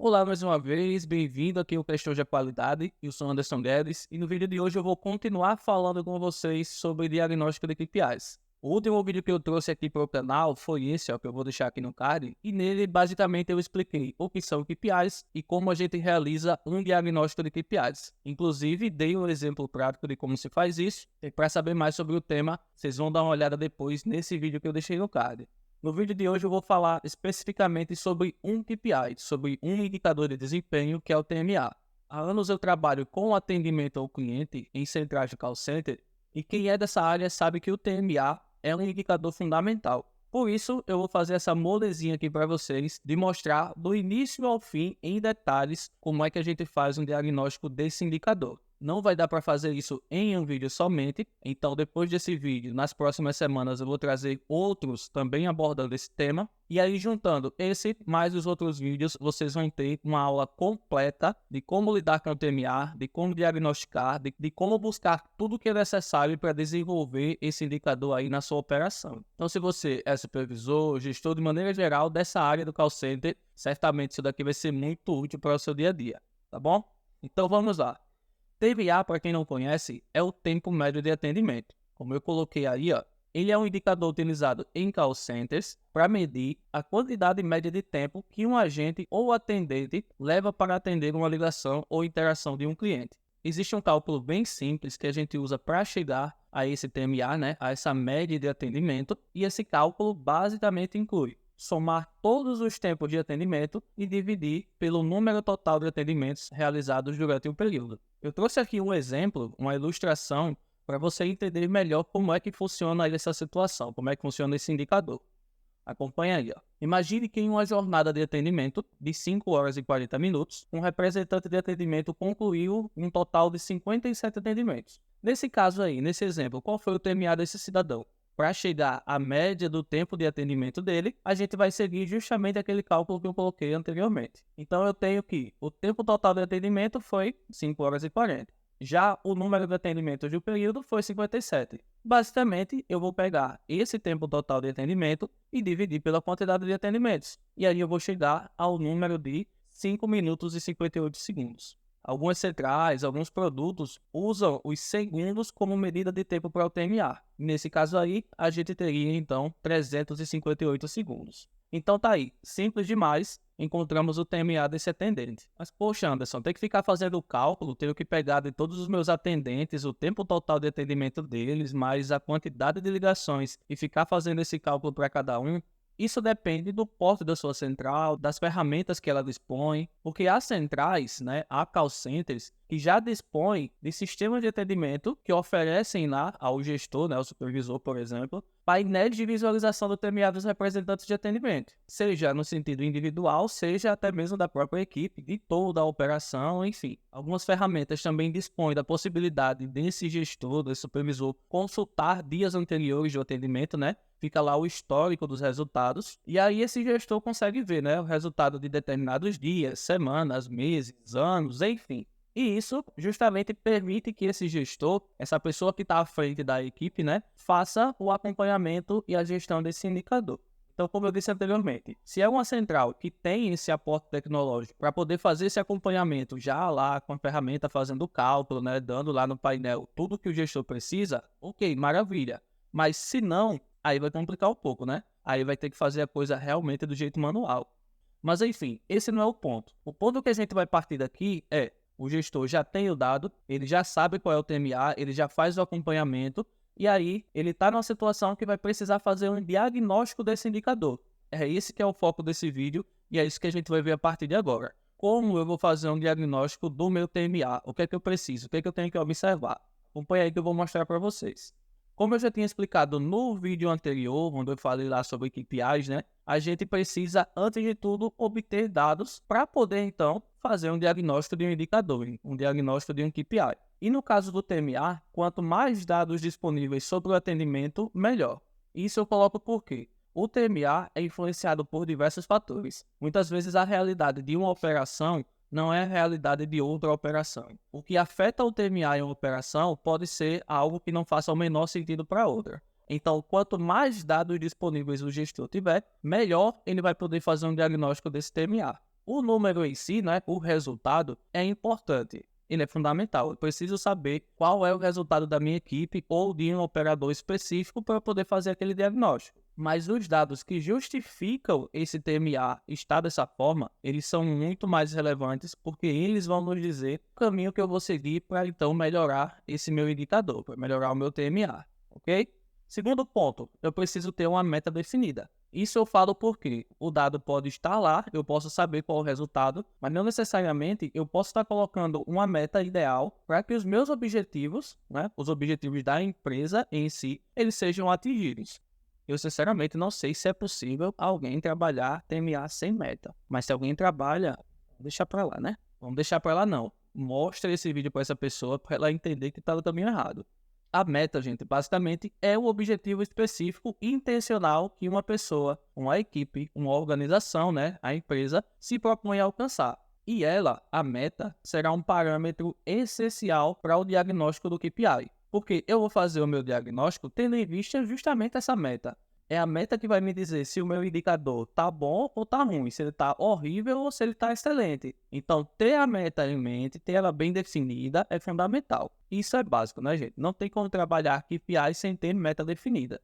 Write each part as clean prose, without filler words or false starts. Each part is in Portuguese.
Olá mais uma vez, bem-vindo aqui ao Questão de Qualidade. Eu sou Anderson Guedes e no vídeo de hoje eu vou continuar falando com vocês sobre diagnóstico de KPIs. O último vídeo que eu trouxe aqui para o canal foi esse, ó, que eu vou deixar aqui no card, e nele basicamente eu expliquei o que são KPIs e como a gente realiza um diagnóstico de KPIs. Inclusive, dei um exemplo prático de como se faz isso, e para saber mais sobre o tema, vocês vão dar uma olhada depois nesse vídeo que eu deixei no card. No vídeo de hoje eu vou falar especificamente sobre um KPI, sobre um indicador de desempenho que é o TMA. Há anos eu trabalho com atendimento ao cliente em centrais de call center e quem é dessa área sabe que o TMA é um indicador fundamental. Por isso eu vou fazer essa molezinha aqui para vocês de mostrar do início ao fim em detalhes como é que a gente faz um diagnóstico desse indicador. Não vai dar para fazer isso em um vídeo somente, então depois desse vídeo, nas próximas semanas eu vou trazer outros também abordando esse tema. E aí juntando esse mais os outros vídeos, vocês vão ter uma aula completa de como lidar com o TMA, de como diagnosticar, de como buscar tudo o que é necessário para desenvolver esse indicador aí na sua operação. Então se você é supervisor, gestor de maneira geral dessa área do call center, certamente isso daqui vai ser muito útil para o seu dia a dia, tá bom? Então vamos lá. TMA, para quem não conhece, é o tempo médio de atendimento. Como eu coloquei aí, ó, ele é um indicador utilizado em call centers para medir a quantidade média de tempo que um agente ou atendente leva para atender uma ligação ou interação de um cliente. Existe um cálculo bem simples que a gente usa para chegar a esse TMA, né, a essa média de atendimento, e esse cálculo basicamente inclui somar todos os tempos de atendimento e dividir pelo número total de atendimentos realizados durante o período. Eu trouxe aqui um exemplo, uma ilustração, para você entender melhor como é que funciona essa situação, como é que funciona esse indicador. Acompanha aí, ó. Imagine que em uma jornada de atendimento de 5 horas e 40 minutos, um representante de atendimento concluiu um total de 57 atendimentos. Nesse caso aí, nesse exemplo, qual foi o TMA desse cidadão? Para chegar à média do tempo de atendimento dele, a gente vai seguir justamente aquele cálculo que eu coloquei anteriormente. Então, eu tenho que o tempo total de atendimento foi 5 horas e 40. Já o número de atendimentos do período foi 57. Basicamente, eu vou pegar esse tempo total de atendimento e dividir pela quantidade de atendimentos. E aí eu vou chegar ao número de 5 minutos e 58 segundos. Algumas centrais, alguns produtos usam os segundos como medida de tempo para o TMA. Nesse caso aí, a gente teria então 358 segundos. Então tá aí, simples demais, encontramos o TMA desse atendente. Mas poxa Anderson, tem que ficar fazendo o cálculo, tenho que pegar de todos os meus atendentes, o tempo total de atendimento deles, mais a quantidade de ligações e ficar fazendo esse cálculo para cada um. Isso depende do porte da sua central, das ferramentas que ela dispõe, porque há centrais, né, há call centers, que já dispõem de sistemas de atendimento que oferecem lá ao gestor, né, ao supervisor, por exemplo, painéis de visualização do TMA dos representantes de atendimento, seja no sentido individual, seja até mesmo da própria equipe, de toda a operação, enfim. Algumas ferramentas também dispõem da possibilidade desse gestor, desse supervisor, consultar dias anteriores do atendimento, né? Fica lá o histórico dos resultados, e aí esse gestor consegue ver, né, o resultado de determinados dias, semanas, meses, anos, enfim. E isso justamente permite que esse gestor, essa pessoa que está à frente da equipe, né, faça o acompanhamento e a gestão desse indicador. Então, como eu disse anteriormente, se é uma central que tem esse aporte tecnológico para poder fazer esse acompanhamento já lá com a ferramenta fazendo o cálculo, né, dando lá no painel tudo que o gestor precisa, ok, maravilha. Mas se não, aí vai complicar um pouco, né? Aí vai ter que fazer a coisa realmente do jeito manual. Mas enfim, esse não é o ponto. O ponto que a gente vai partir daqui é: o gestor já tem o dado, ele já sabe qual é o TMA, ele já faz o acompanhamento, e aí ele está numa situação que vai precisar fazer um diagnóstico desse indicador. É esse que é o foco desse vídeo, e é isso que a gente vai ver a partir de agora. Como eu vou fazer um diagnóstico do meu TMA? O que é que eu preciso? O que é que eu tenho que observar? Acompanha aí que eu vou mostrar para vocês. Como eu já tinha explicado no vídeo anterior, onde eu falei lá sobre KPIs, né? A gente precisa, antes de tudo, obter dados para poder, então, fazer um diagnóstico de um indicador, um diagnóstico de um KPI. E no caso do TMA, quanto mais dados disponíveis sobre o atendimento, melhor. Isso eu coloco por quê? O TMA é influenciado por diversos fatores. Muitas vezes a realidade de uma operação não é a realidade de outra operação. O que afeta o TMA em uma operação pode ser algo que não faça o menor sentido para outra. Então, quanto mais dados disponíveis o gestor tiver, melhor ele vai poder fazer um diagnóstico desse TMA. O número em si, né, o resultado, é importante. Ele é fundamental. Eu preciso saber qual é o resultado da minha equipe ou de um operador específico para poder fazer aquele diagnóstico. Mas os dados que justificam esse TMA estar dessa forma, eles são muito mais relevantes porque eles vão nos dizer o caminho que eu vou seguir para então melhorar esse meu indicador, para melhorar o meu TMA, ok? Segundo ponto, eu preciso ter uma meta definida. Isso eu falo porque o dado pode estar lá, eu posso saber qual é o resultado, mas não necessariamente eu posso estar colocando uma meta ideal para que os meus objetivos, né, os objetivos da empresa em si, eles sejam atingidos. Eu sinceramente não sei se é possível alguém trabalhar TMA sem meta, mas se alguém trabalha, vamos deixar para lá, né? Vamos deixar para lá não. Mostra esse vídeo para essa pessoa para ela entender que está no caminho errado. A meta, gente, basicamente é o objetivo específico e intencional que uma pessoa, uma equipe, uma organização, né, a empresa, se propõe a alcançar. E ela, a meta, será um parâmetro essencial para o diagnóstico do KPI. Porque eu vou fazer o meu diagnóstico tendo em vista justamente essa meta. É a meta que vai me dizer se o meu indicador está bom ou está ruim, se ele está horrível ou se ele está excelente. Então, ter a meta em mente, ter ela bem definida é fundamental. Isso é básico, né, gente? Não tem como trabalhar KPI sem ter meta definida.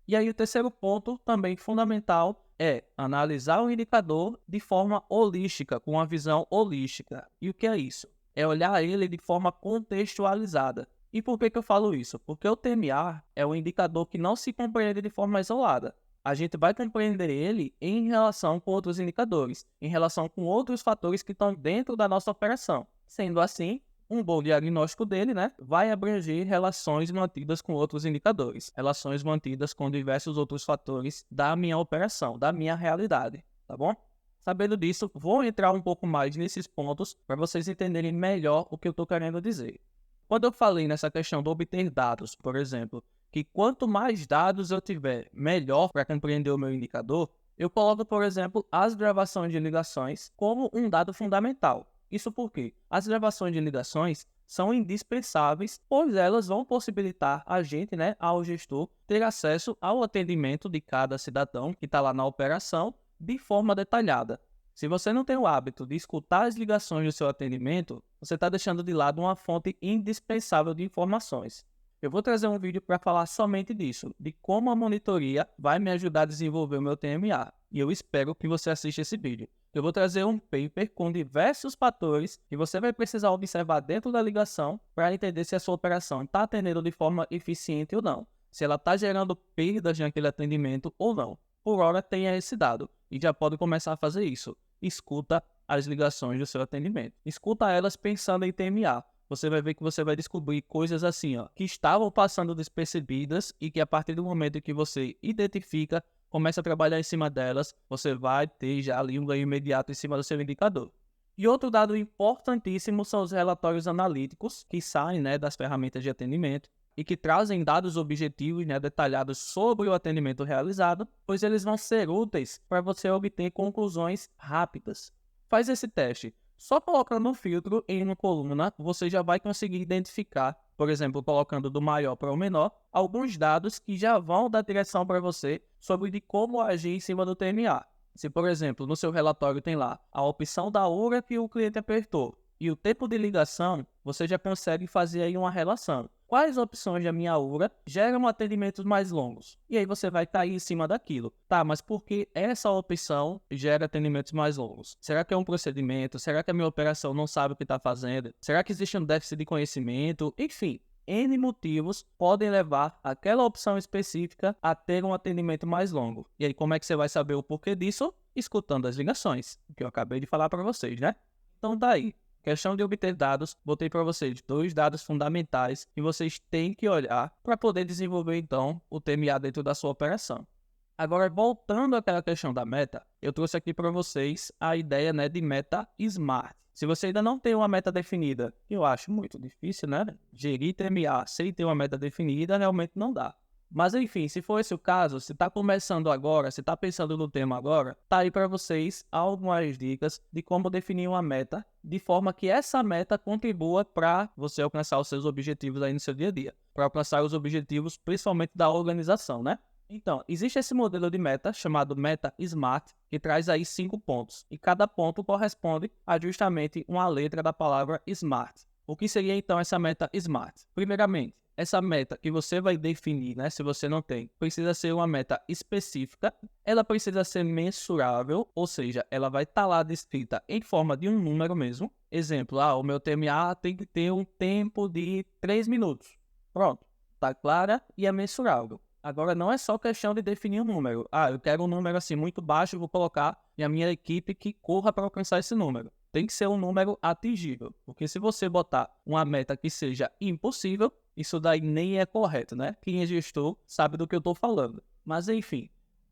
E aí, o terceiro ponto, também fundamental, é analisar o indicador de forma holística, com uma visão holística. E o que é isso? É olhar ele de forma contextualizada. E por que eu falo isso? Porque o TMA é um indicador que não se compreende de forma isolada. A gente vai compreender ele em relação com outros indicadores, em relação com outros fatores que estão dentro da nossa operação. Sendo assim, um bom diagnóstico dele, né, vai abranger relações mantidas com outros indicadores, relações mantidas com diversos outros fatores da minha operação, da minha realidade, tá bom? Sabendo disso, vou entrar um pouco mais nesses pontos para vocês entenderem melhor o que eu estou querendo dizer. Quando eu falei nessa questão de obter dados, por exemplo, que quanto mais dados eu tiver, melhor para compreender o meu indicador, eu coloco, por exemplo, as gravações de ligações como um dado fundamental. Isso porque as gravações de ligações são indispensáveis, pois elas vão possibilitar a gente, né, ao gestor, ter acesso ao atendimento de cada cidadão que está lá na operação de forma detalhada. Se você não tem o hábito de escutar as ligações do seu atendimento, você está deixando de lado uma fonte indispensável de informações. Eu vou trazer um vídeo para falar somente disso, de como a monitoria vai me ajudar a desenvolver o meu TMA. E eu espero que você assista esse vídeo. Eu vou trazer um paper com diversos fatores que você vai precisar observar dentro da ligação para entender se a sua operação está atendendo de forma eficiente ou não, se ela está gerando perdas naquele atendimento ou não. Por hora, tenha esse dado e já pode começar a fazer isso. Escuta as ligações do seu atendimento. Escuta elas pensando em TMA. Você vai ver que você vai descobrir coisas assim, ó, que estavam passando despercebidas e que a partir do momento que você identifica, começa a trabalhar em cima delas, você vai ter já ali um ganho imediato em cima do seu indicador. E outro dado importantíssimo são os relatórios analíticos que saem, né, das ferramentas de atendimento e que trazem dados objetivos, né, detalhados sobre o atendimento realizado, pois eles vão ser úteis para você obter conclusões rápidas. Faz esse teste. Só colocando um filtro em uma coluna, você já vai conseguir identificar, por exemplo, colocando do maior para o menor, alguns dados que já vão dar direção para você sobre de como agir em cima do TMA. Se, por exemplo, no seu relatório tem lá a opção da hora que o cliente apertou e o tempo de ligação, você já consegue fazer aí uma relação. Quais opções da minha URA geram atendimentos mais longos? E aí você vai cair em cima daquilo. Tá, mas por que essa opção gera atendimentos mais longos? Será que é um procedimento? Será que a minha operação não sabe o que está fazendo? Será que existe um déficit de conhecimento? Enfim, N motivos podem levar aquela opção específica a ter um atendimento mais longo. E aí como é que você vai saber o porquê disso? Escutando as ligações, que eu acabei de falar para vocês, né? Então tá aí. Questão de obter dados, botei para vocês 2 dados fundamentais que vocês têm que olhar para poder desenvolver então o TMA dentro da sua operação. Agora, voltando àquela questão da meta, eu trouxe aqui para vocês a ideia, né, de meta SMART. Se você ainda não tem uma meta definida, eu acho muito difícil, né? Gerir TMA sem ter uma meta definida realmente não dá. Mas enfim, se for esse o caso, se está começando agora, se está pensando no tema agora, tá aí para vocês algumas dicas de como definir uma meta, de forma que essa meta contribua para você alcançar os seus objetivos aí no seu dia a dia, para alcançar os objetivos principalmente da organização, né? Então, existe esse modelo de meta chamado Meta SMART, que traz aí 5 pontos, e cada ponto corresponde a justamente uma letra da palavra SMART. O que seria então essa meta SMART? Primeiramente, essa meta que você vai definir, né, se você não tem, precisa ser uma meta específica, ela precisa ser mensurável, ou seja, ela vai estar lá descrita em forma de um número mesmo. Exemplo, o meu TMA tem que ter um tempo de 3 minutos. Pronto, está clara e é mensurável. Agora, não é só questão de definir um número. Eu quero um número assim muito baixo, vou colocar e a minha equipe que corra para alcançar esse número. Tem que ser um número atingível, porque se você botar uma meta que seja impossível, isso daí nem é correto, né? Quem é gestor sabe do que eu estou falando. Mas, enfim,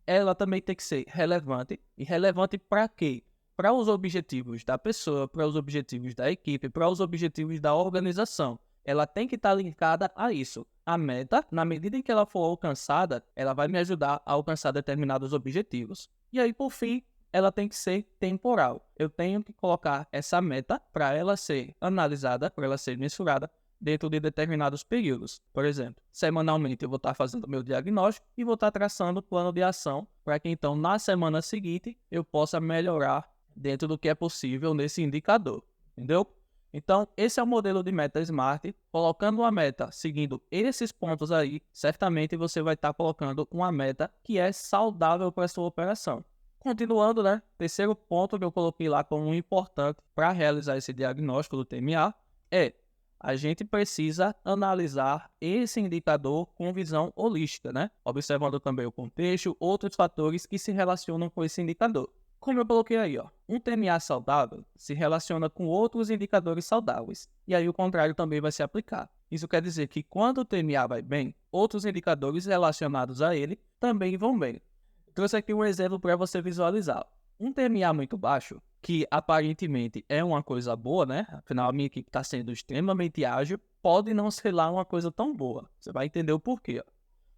ela também tem que ser relevante. E relevante para quê? Para os objetivos da pessoa, para os objetivos da equipe, para os objetivos da organização. Ela tem que estar linkada a isso. A meta, na medida em que ela for alcançada, ela vai me ajudar a alcançar determinados objetivos. E aí, por fim, ela tem que ser temporal. Eu tenho que colocar essa meta para ela ser analisada, para ela ser mensurada dentro de determinados períodos. Por exemplo, semanalmente eu vou estar fazendo meu diagnóstico e vou estar traçando o plano de ação para que então na semana seguinte eu possa melhorar dentro do que é possível nesse indicador. Entendeu? Então, esse é o modelo de meta SMART. Colocando uma meta seguindo esses pontos aí, certamente você vai estar colocando uma meta que é saudável para a sua operação. Continuando, né? Terceiro ponto que eu coloquei lá como importante para realizar esse diagnóstico do TMA é a gente precisa analisar esse indicador com visão holística, né? Observando também o contexto, outros fatores que se relacionam com esse indicador. Como eu coloquei aí, um TMA saudável se relaciona com outros indicadores saudáveis, e aí o contrário também vai se aplicar. Isso quer dizer que quando o TMA vai bem, outros indicadores relacionados a ele também vão bem. Eu trouxe aqui um exemplo para você visualizar. Um TMA muito baixo, que aparentemente é uma coisa boa, né? Afinal, a minha equipe está sendo extremamente ágil, pode não ser lá uma coisa tão boa. Você vai entender o porquê.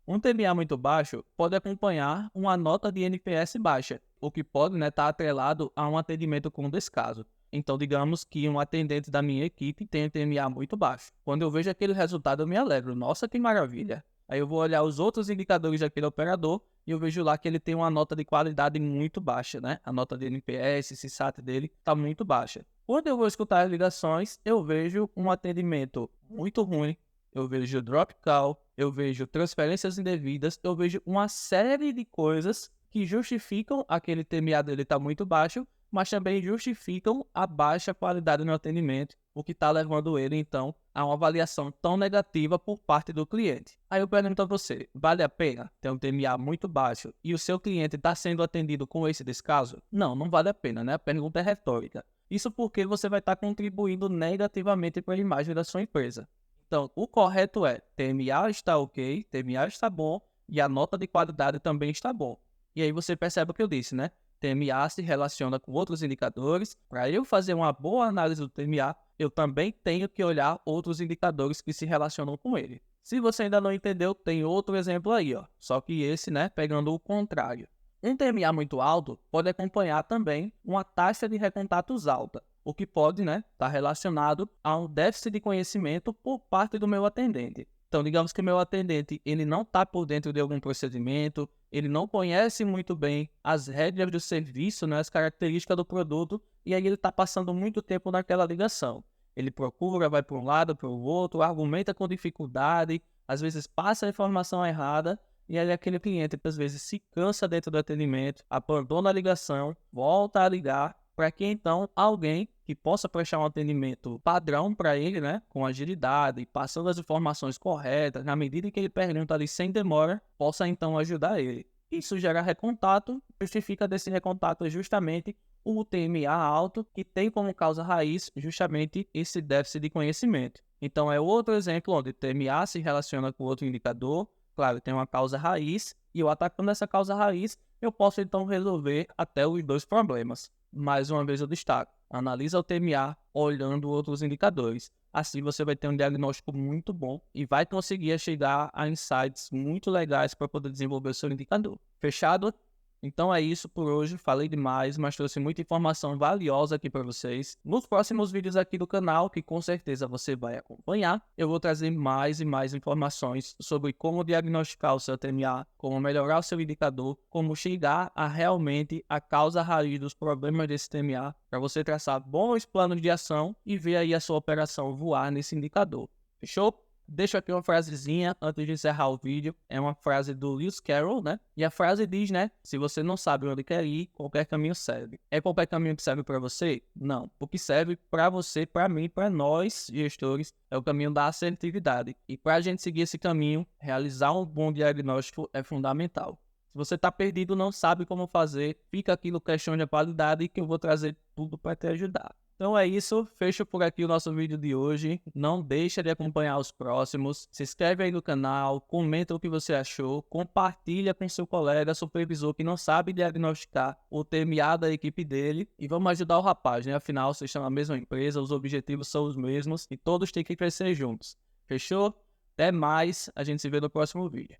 Um TMA muito baixo pode acompanhar uma nota de NPS baixa, o que pode estar atrelado a um atendimento com descaso. Então, digamos que um atendente da minha equipe tem um TMA muito baixo. Quando eu vejo aquele resultado, eu me alegro. Nossa, que maravilha! Aí eu vou olhar os outros indicadores daquele operador e eu vejo lá que ele tem uma nota de qualidade muito baixa, né? A nota de NPS, CSAT dele está muito baixa. Quando eu vou escutar as ligações, eu vejo um atendimento muito ruim, eu vejo drop call, eu vejo transferências indevidas, eu vejo uma série de coisas que justificam aquele TMA dele estar muito baixo, mas também justificam a baixa qualidade no atendimento, o que está levando ele, então, a uma avaliação tão negativa por parte do cliente. Aí eu pergunto a você, vale a pena ter um TMA muito baixo e o seu cliente está sendo atendido com esse descaso? Não, não vale a pena, né? A pergunta é retórica. Isso porque você vai estar contribuindo negativamente para a imagem da sua empresa. Então, o correto é, TMA está ok, TMA está bom e a nota de qualidade também está bom. E aí você percebe o que eu disse, né? TMA se relaciona com outros indicadores. Para eu fazer uma boa análise do TMA, eu também tenho que olhar outros indicadores que se relacionam com ele. Se você ainda não entendeu, tem outro exemplo aí, Só que esse, né, pegando o contrário. Um TMA muito alto pode acompanhar também uma taxa de recontatos alta, o que pode, estar relacionado a um déficit de conhecimento por parte do meu atendente. Então, digamos que o meu atendente ele não está por dentro de algum procedimento, ele não conhece muito bem as regras do serviço, as características do produto, e aí ele está passando muito tempo naquela ligação. Ele procura, vai para um lado, para o outro, argumenta com dificuldade, às vezes passa a informação errada, e aí aquele cliente, às vezes, se cansa dentro do atendimento, abandona a ligação, volta a ligar, para que então alguém que possa prestar um atendimento padrão para ele, com agilidade, passando as informações corretas, na medida em que ele pergunta ali sem demora, possa então ajudar ele. Isso gera recontato, justifica desse recontato justamente o TMA alto, que tem como causa raiz justamente esse déficit de conhecimento. Então é outro exemplo onde o TMA se relaciona com outro indicador, claro, tem uma causa raiz, e eu atacando essa causa raiz, eu posso então resolver até os dois problemas. Mais uma vez eu destaco, analisa o TMA olhando outros indicadores. Assim você vai ter um diagnóstico muito bom e vai conseguir chegar a insights muito legais para poder desenvolver o seu indicador. Fechado? Então é isso por hoje, falei demais, mas trouxe muita informação valiosa aqui para vocês. Nos próximos vídeos aqui do canal, que com certeza você vai acompanhar, eu vou trazer mais e mais informações sobre como diagnosticar o seu TMA, como melhorar o seu indicador, como chegar a realmente a causa raiz dos problemas desse TMA, para você traçar bons planos de ação e ver aí a sua operação voar nesse indicador. Fechou? Deixo aqui uma frasezinha antes de encerrar o vídeo. É uma frase do Lewis Carroll, né? E a frase diz, né? Se você não sabe onde quer ir, qualquer caminho serve. É qualquer caminho que serve para você? Não. O que serve para você, para mim, para nós, gestores, é o caminho da assertividade. E para a gente seguir esse caminho, realizar um bom diagnóstico é fundamental. Se você está perdido, não sabe como fazer, fica aqui no Questão de Qualidade que eu vou trazer tudo para te ajudar. Então é isso, fecho por aqui o nosso vídeo de hoje. Não deixa de acompanhar os próximos. Se inscreve aí no canal, comenta o que você achou, compartilha com seu colega supervisor que não sabe diagnosticar o TMA da equipe dele e vamos ajudar o rapaz, né? Afinal, vocês estão na mesma empresa, os objetivos são os mesmos e todos têm que crescer juntos. Fechou? Até mais, a gente se vê no próximo vídeo.